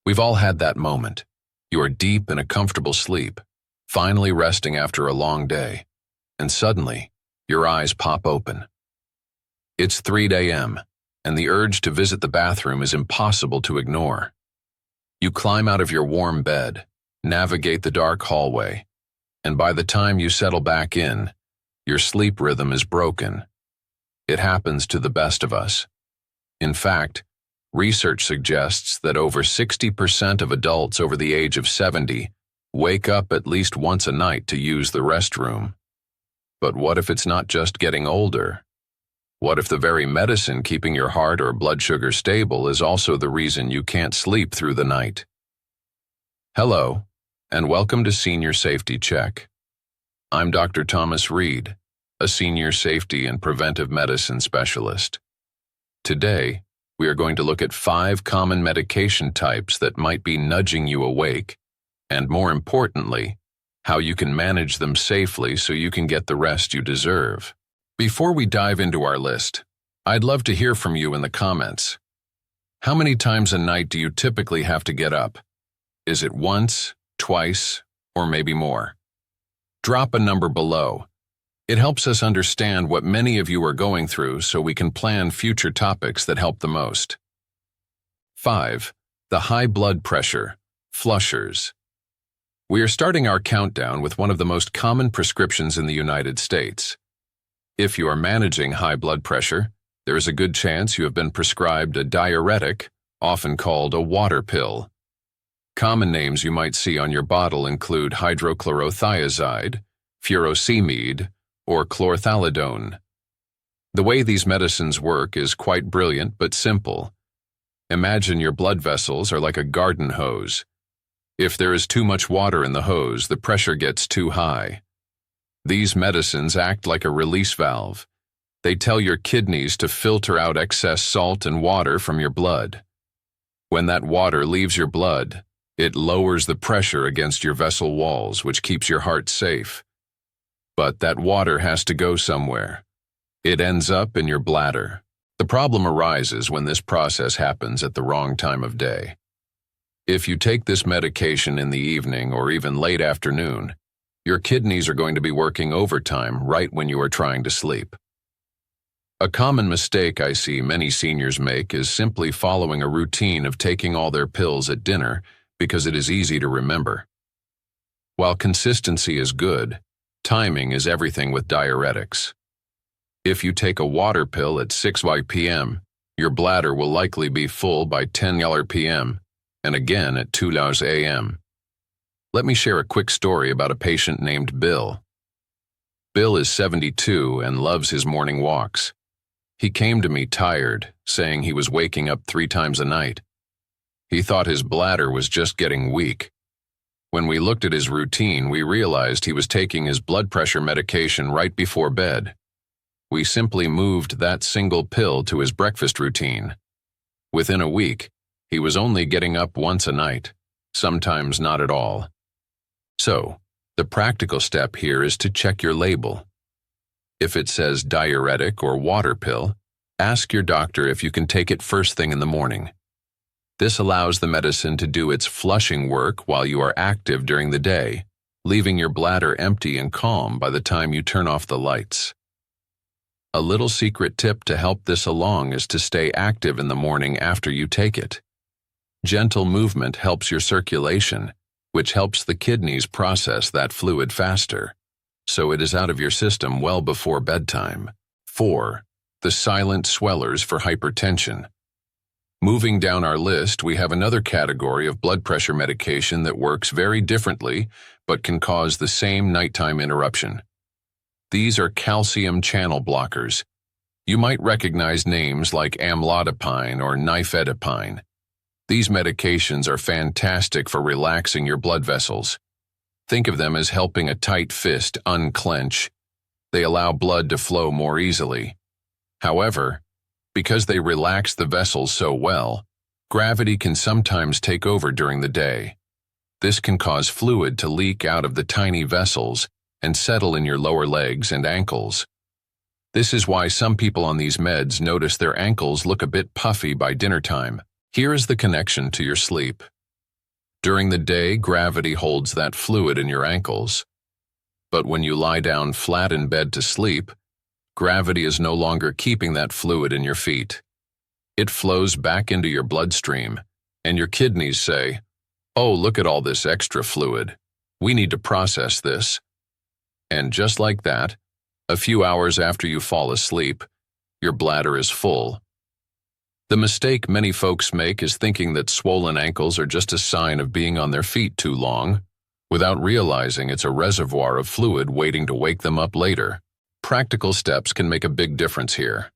We've all had that moment. You are deep in a comfortable sleep, finally resting after a long day, and suddenly, your eyes pop open. It's 3 a.m., and the urge to visit the bathroom is impossible to ignore. You climb out of your warm bed, navigate the dark hallway, and by the time you settle back in, your sleep rhythm is broken. It happens to the best of us. In fact, research suggests that over 60% of adults over the age of 70 wake up at least once a night to use the restroom. But what if it's not just getting older? What if the very medicine keeping your heart or blood sugar stable is also the reason you can't sleep through the night? Hello, and welcome to Senior Safety Check. I'm Dr. Thomas Reed, a senior safety and preventive medicine specialist. Today, we are going to look at 5 common medication types that might be nudging you awake, and more importantly, how you can manage them safely so you can get the rest you deserve. Before we dive into our list, I'd love to hear from you in the comments. How many times a night do you typically have to get up? Is it once, twice, or maybe more? Drop a number below. It helps us understand what many of you are going through so we can plan future topics that help the most. 5. The high blood pressure, flushers. We are starting our countdown with one of the most common prescriptions in the United States. If you are managing high blood pressure, there is a good chance you have been prescribed a diuretic, often called a water pill. Common names you might see on your bottle include hydrochlorothiazide, furosemide, or chlorthalidone. The way these medicines work is quite brilliant but simple. Imagine your blood vessels are like a garden hose. If there is too much water in the hose, the pressure gets too high. These medicines act like a release valve. They tell your kidneys to filter out excess salt and water from your blood. When that water leaves your blood, it lowers the pressure against your vessel walls, which keeps your heart safe. But that water has to go somewhere. It ends up in your bladder. The problem arises when this process happens at the wrong time of day. If you take this medication in the evening or even late afternoon, your kidneys are going to be working overtime right when you are trying to sleep. A common mistake I see many seniors make is simply following a routine of taking all their pills at dinner because it is easy to remember. While consistency is good, timing is everything with diuretics. If you take a water pill at 6 p.m., your bladder will likely be full by 10 p.m. and again at 2 a.m. Let me share a quick story about a patient named Bill. Bill is 72 and loves his morning walks. He came to me tired, saying he was waking up 3 times a night. He thought his bladder was just getting weak. When we looked at his routine, we realized he was taking his blood pressure medication right before bed. We simply moved that single pill to his breakfast routine. Within a week, he was only getting up once a night, sometimes not at all. So, the practical step here is to check your label. If it says diuretic or water pill, ask your doctor if you can take it first thing in the morning. This allows the medicine to do its flushing work while you are active during the day, leaving your bladder empty and calm by the time you turn off the lights. A little secret tip to help this along is to stay active in the morning after you take it. Gentle movement helps your circulation, which helps the kidneys process that fluid faster, so it is out of your system well before bedtime. 4. The silent swellers for hypertension. Moving down our list, we have another category of blood pressure medication that works very differently but can cause the same nighttime interruption. These are calcium channel blockers. You might recognize names like amlodipine or nifedipine. These medications are fantastic for relaxing your blood vessels. Think of them as helping a tight fist unclench. They allow blood to flow more easily. However, because they relax the vessels so well, gravity can sometimes take over during the day. This can cause fluid to leak out of the tiny vessels and settle in your lower legs and ankles. This is why some people on these meds notice their ankles look a bit puffy by dinner time. Here is the connection to your sleep. During the day, gravity holds that fluid in your ankles. But when you lie down flat in bed to sleep, gravity is no longer keeping that fluid in your feet. It flows back into your bloodstream, and your kidneys say, "Oh, look at all this extra fluid. We need to process this." And just like that, a few hours after you fall asleep, your bladder is full. The mistake many folks make is thinking that swollen ankles are just a sign of being on their feet too long, without realizing it's a reservoir of fluid waiting to wake them up later. Practical steps can make a big difference here.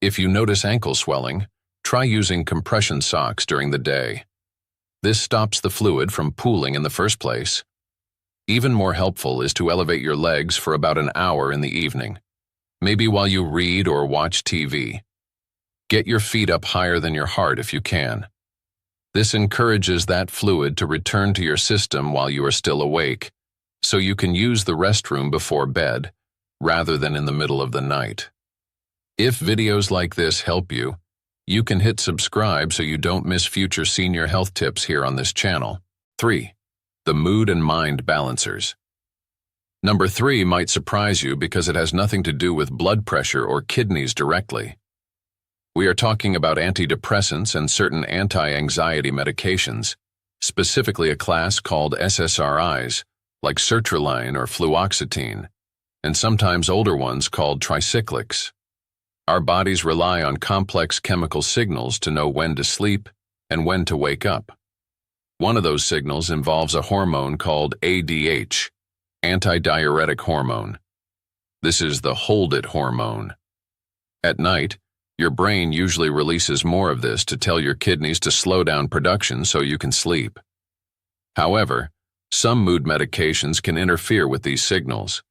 If you notice ankle swelling, try using compression socks during the day. This stops the fluid from pooling in the first place. Even more helpful is to elevate your legs for about an hour in the evening, maybe while you read or watch TV. Get your feet up higher than your heart if you can. This encourages that fluid to return to your system while you are still awake, so you can use the restroom before bed, rather than in the middle of the night. If videos like this help you, you can hit subscribe so you don't miss future senior health tips here on this channel. 3. The mood and mind balancers. Number 3 might surprise you because it has nothing to do with blood pressure or kidneys directly. We are talking about antidepressants and certain anti-anxiety medications, specifically a class called SSRIs, like sertraline or fluoxetine, and sometimes older ones called tricyclics. Our bodies rely on complex chemical signals to know when to sleep and when to wake up. One of those signals involves a hormone called ADH, antidiuretic hormone. This is the hold it hormone. At night, your brain usually releases more of this to tell your kidneys to slow down production so you can sleep. However, some mood medications can interfere with these signals.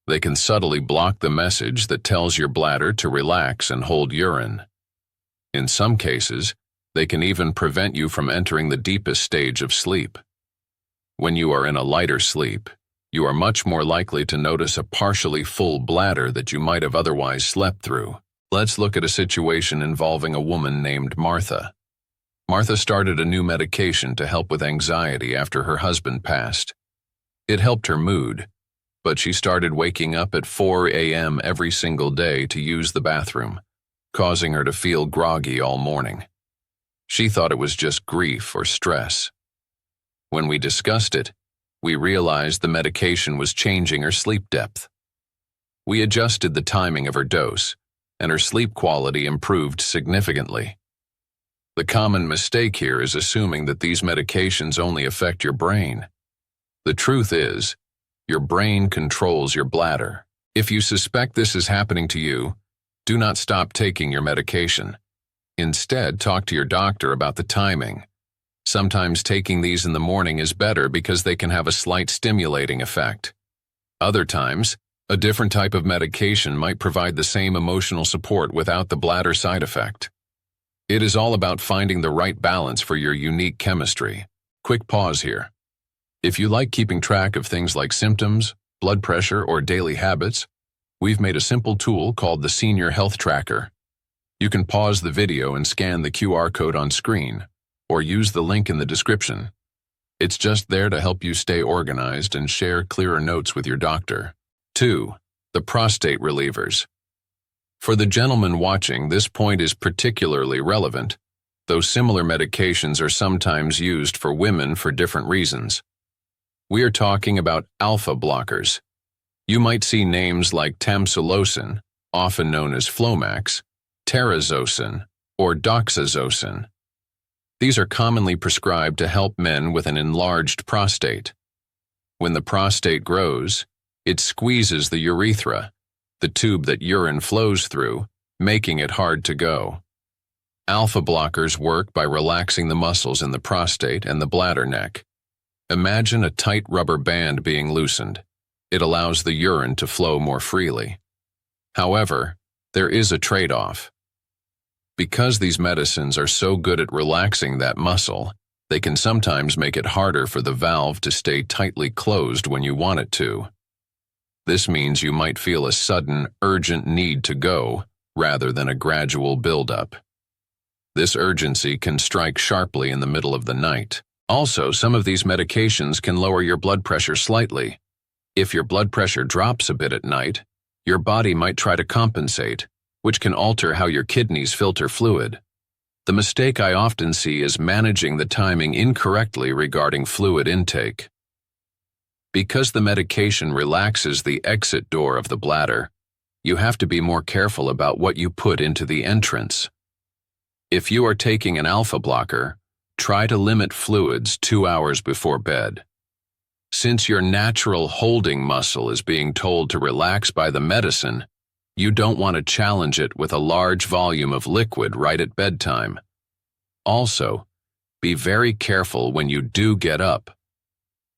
They can subtly block the message that tells your bladder to relax and hold urine. In some cases, they can even prevent you from entering the deepest stage of sleep. When you are in a lighter sleep, you are much more likely to notice a partially full bladder that you might have otherwise slept through. Let's look at a situation involving a woman named Martha. Martha started a new medication to help with anxiety after her husband passed. It helped her mood, but she started waking up at 4 a.m. every single day to use the bathroom, causing her to feel groggy all morning. She thought it was just grief or stress. When we discussed it, we realized the medication was changing her sleep depth. We adjusted the timing of her dose, and her sleep quality improved significantly. The common mistake here is assuming that these medications only affect your brain. The truth is, your brain controls your bladder. If you suspect this is happening to you, do not stop taking your medication. Instead, talk to your doctor about the timing. Sometimes taking these in the morning is better because they can have a slight stimulating effect. Other times, a different type of medication might provide the same emotional support without the bladder side effect. It is all about finding the right balance for your unique chemistry. Quick pause here. If you like keeping track of things like symptoms, blood pressure, or daily habits, we've made a simple tool called the Senior Health Tracker. You can pause the video and scan the QR code on screen, or use the link in the description. It's just there to help you stay organized and share clearer notes with your doctor. 2. The prostate relievers. For the gentleman watching, this point is particularly relevant, though similar medications are sometimes used for women for different reasons. We are talking about alpha blockers. You might see names like tamsulosin, often known as Flomax, terazosin, or doxazosin. These are commonly prescribed to help men with an enlarged prostate. When the prostate grows, it squeezes the urethra, the tube that urine flows through, making it hard to go. Alpha blockers work by relaxing the muscles in the prostate and the bladder neck. Imagine a tight rubber band being loosened. It allows the urine to flow more freely. However, there is a trade-off. Because these medicines are so good at relaxing that muscle, they can sometimes make it harder for the valve to stay tightly closed when you want it to. This means you might feel a sudden, urgent need to go, rather than a gradual buildup. This urgency can strike sharply in the middle of the night. Also, some of these medications can lower your blood pressure slightly. If your blood pressure drops a bit at night, your body might try to compensate, which can alter how your kidneys filter fluid. The mistake I often see is managing the timing incorrectly regarding fluid intake. Because the medication relaxes the exit door of the bladder, you have to be more careful about what you put into the entrance. If you are taking an alpha blocker, try to limit fluids 2 hours before bed. Since your natural holding muscle is being told to relax by the medicine, you don't want to challenge it with a large volume of liquid right at bedtime. Also, be very careful when you do get up.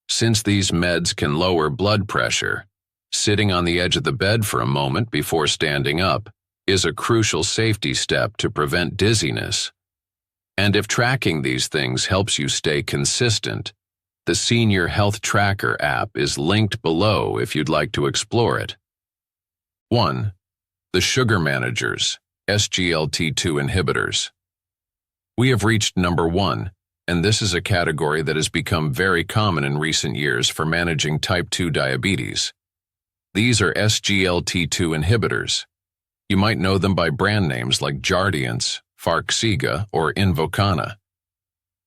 Since these meds can lower blood pressure, sitting on the edge of the bed for a moment before standing up is a crucial safety step to prevent dizziness. And if tracking these things helps you stay consistent, the Senior Health Tracker app is linked below if you'd like to explore it. 1. The Sugar Managers, SGLT2 inhibitors. We have reached number 1, and this is a category that has become very common in recent years for managing type 2 diabetes. These are SGLT2 inhibitors. You might know them by brand names like Jardiance, Farxiga, or Invokana.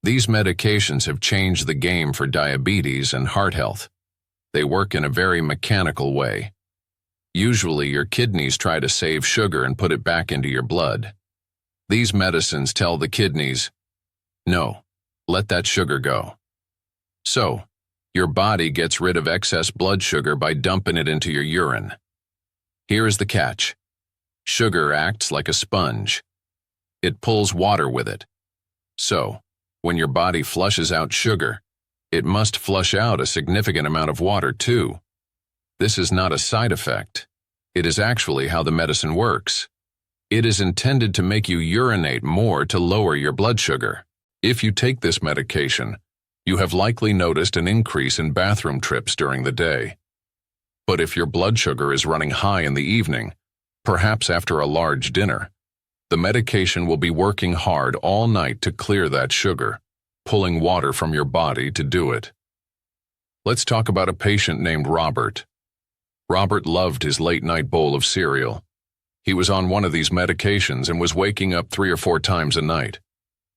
These medications have changed the game for diabetes and heart health. They work in a very mechanical way. Usually, your kidneys try to save sugar and put it back into your blood. These medicines tell the kidneys, "No, let that sugar go." So, your body gets rid of excess blood sugar by dumping it into your urine. Here is the catch. Sugar acts like a sponge. It pulls water with it. So, when your body flushes out sugar, it must flush out a significant amount of water too. This is not a side effect. It is actually how the medicine works. It is intended to make you urinate more to lower your blood sugar. If you take this medication, you have likely noticed an increase in bathroom trips during the day. But if your blood sugar is running high in the evening, perhaps after a large dinner, the medication will be working hard all night to clear that sugar, pulling water from your body to do it. Let's talk about a patient named Robert. Robert loved his late-night bowl of cereal. He was on one of these medications and was waking up 3 or 4 times a night.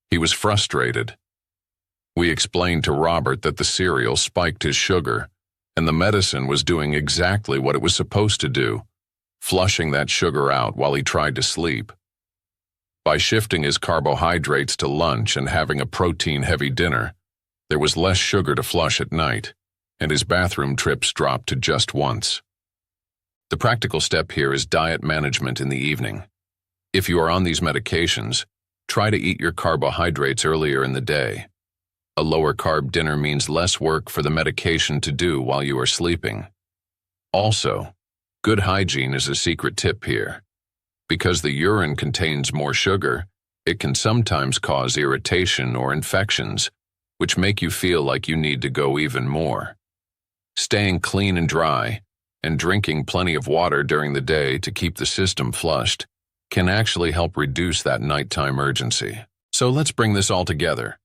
He was frustrated. We explained to Robert that the cereal spiked his sugar, and the medicine was doing exactly what it was supposed to do, flushing that sugar out while he tried to sleep. By shifting his carbohydrates to lunch and having a protein-heavy dinner, there was less sugar to flush at night, and his bathroom trips dropped to just once. The practical step here is diet management in the evening. If you are on these medications, try to eat your carbohydrates earlier in the day. A lower-carb dinner means less work for the medication to do while you are sleeping. Also, good hygiene is a secret tip here. Because the urine contains more sugar, it can sometimes cause irritation or infections, which make you feel like you need to go even more. Staying clean and dry, and drinking plenty of water during the day to keep the system flushed, can actually help reduce that nighttime urgency. So let's bring this all together.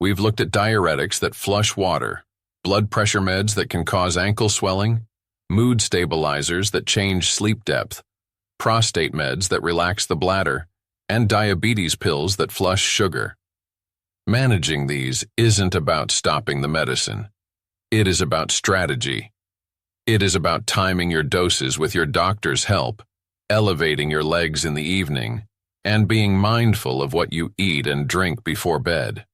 We've looked at diuretics that flush water, blood pressure meds that can cause ankle swelling, mood stabilizers that change sleep depth, prostate meds that relax the bladder, and diabetes pills that flush sugar. Managing these isn't about stopping the medicine. It is about strategy. It is about timing your doses with your doctor's help, elevating your legs in the evening, and being mindful of what you eat and drink before bed.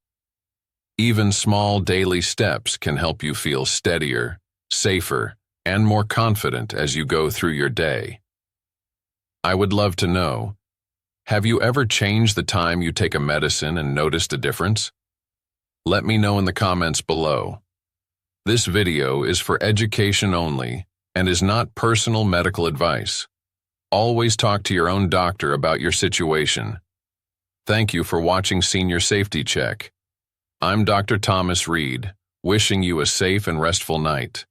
Even small daily steps can help you feel steadier, safer, and more confident as you go through your day. I would love to know, have you ever changed the time you take a medicine and noticed a difference? Let me know in the comments below. This video is for education only and is not personal medical advice. Always talk to your own doctor about your situation. Thank you for watching Senior Safety Check. I'm Dr. Thomas Reed, wishing you a safe and restful night.